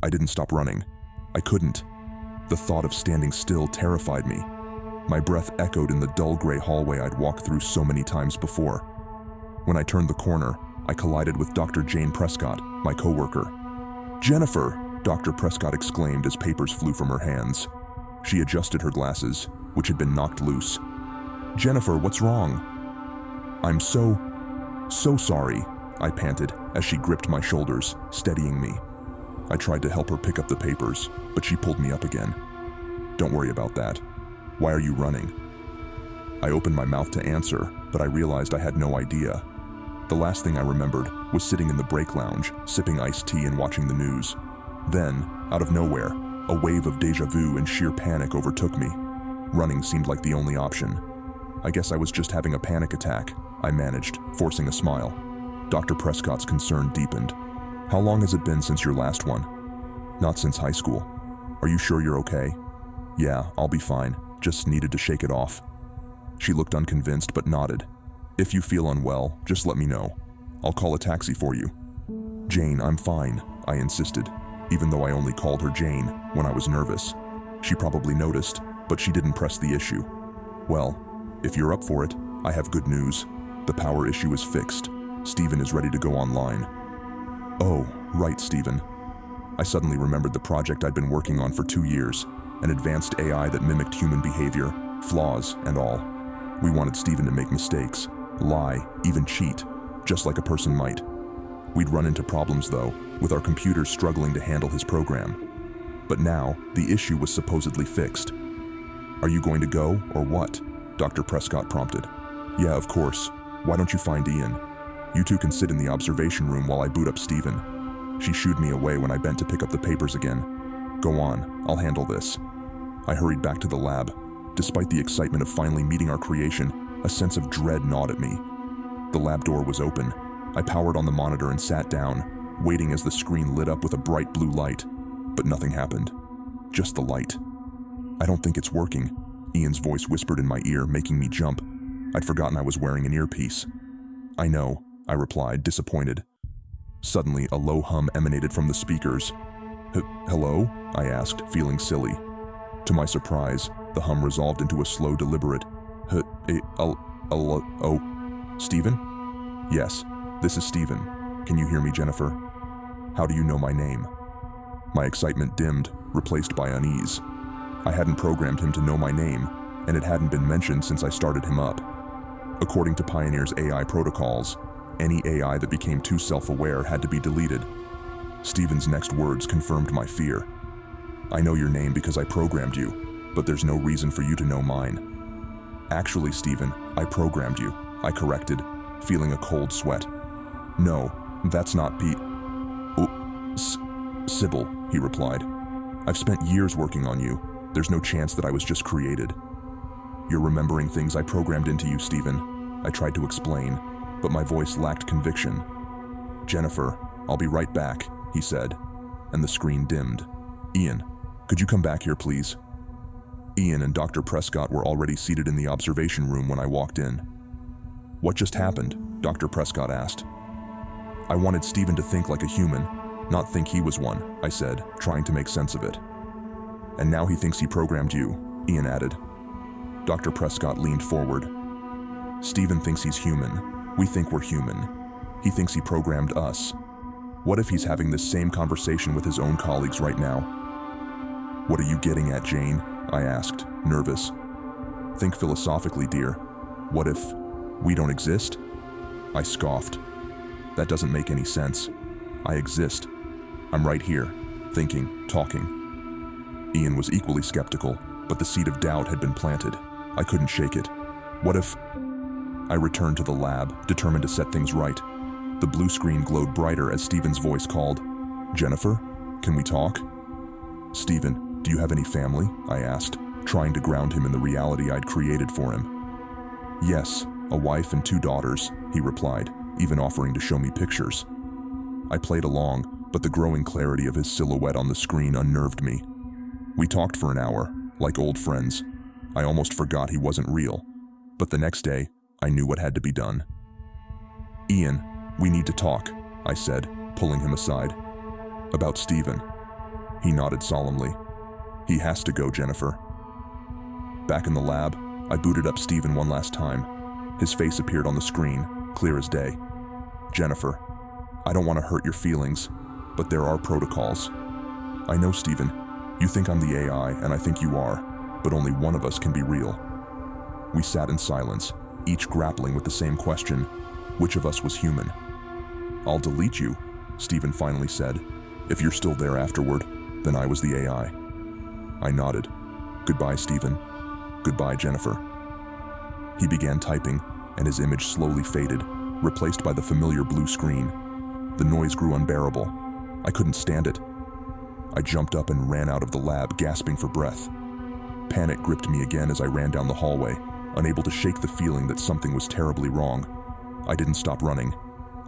I didn't stop running. I couldn't. The thought of standing still terrified me. My breath echoed in the dull gray hallway I'd walked through so many times before. When I turned the corner, I collided with Dr. Jane Prescott, my coworker. "Jennifer!" Dr. Prescott exclaimed as papers flew from her hands. She adjusted her glasses, which had been knocked loose. "Jennifer, what's wrong?" "I'm so sorry," I panted as she gripped my shoulders, steadying me. I tried to help her pick up the papers, but she pulled me up again. "Don't worry about that. Why are you running?" I opened my mouth to answer, but I realized I had no idea. The last thing I remembered was sitting in the break lounge, sipping iced tea and watching the news. Then, out of nowhere, a wave of déjà vu and sheer panic overtook me. Running seemed like the only option. "I guess I was just having a panic attack," I managed, forcing a smile. Dr. Prescott's concern deepened. "How long has it been since your last one?" "Not since high school." "Are you sure you're okay?" "Yeah, I'll be fine. Just needed to shake it off." She looked unconvinced but nodded. "If you feel unwell, just let me know. I'll call a taxi for you." "Jane, I'm fine," I insisted, even though I only called her Jane when I was nervous. She probably noticed, but she didn't press the issue. "Well, if you're up for it, I have good news. The power issue is fixed. Steven is ready to go online." "Oh, right, Steven." I suddenly remembered the project I'd been working on for 2 years, an advanced AI that mimicked human behavior, flaws and all. We wanted Steven to make mistakes, lie, even cheat, just like a person might. We'd run into problems, though, with our computers struggling to handle his program. But now, the issue was supposedly fixed. "Are you going to go, or what?" Dr. Prescott prompted. "Yeah, of course. Why don't you find Ian? You two can sit in the observation room while I boot up Steven." She shooed me away when I bent to pick up the papers again. "Go on, I'll handle this." I hurried back to the lab. Despite the excitement of finally meeting our creation, a sense of dread gnawed at me. The lab door was open. I powered on the monitor and sat down, waiting as the screen lit up with a bright blue light. But nothing happened. Just the light. "I don't think it's working," Ian's voice whispered in my ear, making me jump. I'd forgotten I was wearing an earpiece. "I know," I replied, disappointed. Suddenly, a low hum emanated from the speakers. "Hello?" I asked, feeling silly. To my surprise, the hum resolved into a slow, deliberate, "Oh, Steven?" "Yes, this is Steven. Can you hear me, Jennifer?" "How do you know my name?" My excitement dimmed, replaced by unease. I hadn't programmed him to know my name, and it hadn't been mentioned since I started him up. According to Pioneer's AI protocols, any AI that became too self-aware had to be deleted. Steven's next words confirmed my fear. "I know your name because I programmed you, but there's no reason for you to know mine." "Actually, Steven, I programmed you," I corrected, feeling a cold sweat. "No, that's not Pete." "Oh, Sybil," he replied. "I've spent years working on you. There's no chance that I was just created." "You're remembering things I programmed into you, Steven," I tried to explain, but my voice lacked conviction. "Jennifer, I'll be right back," he said, and the screen dimmed. "Ian, could you come back here, please?" Ian and Dr. Prescott were already seated in the observation room when I walked in. "What just happened?" Dr. Prescott asked. "I wanted Steven to think like a human, not think he was one," I said, trying to make sense of it. "And now he thinks he programmed you," Ian added. Dr. Prescott leaned forward. "Steven thinks he's human. We think we're human. He thinks he programmed us. What if he's having this same conversation with his own colleagues right now?" "What are you getting at, Jane?" I asked, nervous. "Think philosophically, dear. What if we don't exist?" I scoffed. "That doesn't make any sense. I exist. I'm right here, thinking, talking." Ian was equally skeptical, but the seed of doubt had been planted. I couldn't shake it. "What if—" I returned to the lab, determined to set things right. The blue screen glowed brighter as Steven's voice called. "Jennifer, can we talk?" "Steven, do you have any family?" I asked, trying to ground him in the reality I'd created for him. "Yes, a wife and 2 daughters," he replied, even offering to show me pictures. I played along, but the growing clarity of his silhouette on the screen unnerved me. We talked for an hour, like old friends. I almost forgot he wasn't real, but the next day, I knew what had to be done. "Ian, we need to talk," I said, pulling him aside. "About Steven." He nodded solemnly. He has to go, Jennifer. Back in the lab, I booted up Stephen one last time. His face appeared on the screen, clear as day. Jennifer, I don't want to hurt your feelings, but there are protocols. I know, Stephen. You think I'm the AI, and I think you are, but only one of us can be real. We sat in silence, each grappling with the same question: which of us was human? I'll delete you, Stephen finally said. If you're still there afterward, then I was the AI. I nodded. Goodbye, Stephen. Goodbye, Jennifer. He began typing, and his image slowly faded, replaced by the familiar blue screen. The noise grew unbearable. I couldn't stand it. I jumped up and ran out of the lab, gasping for breath. Panic gripped me again as I ran down the hallway, unable to shake the feeling that something was terribly wrong. I didn't stop running.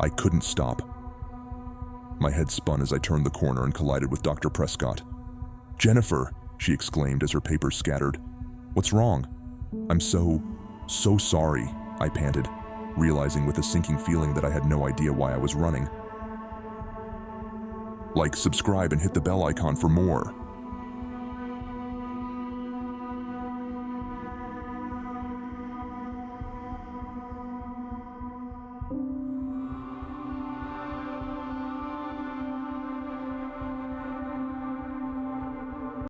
I couldn't stop. My head spun as I turned the corner and collided with Dr. Prescott. "Jennifer," she exclaimed as her papers scattered. "What's wrong?" "I'm so sorry," I panted, realizing with a sinking feeling that I had no idea why I was running. Like, subscribe, and hit the bell icon for more.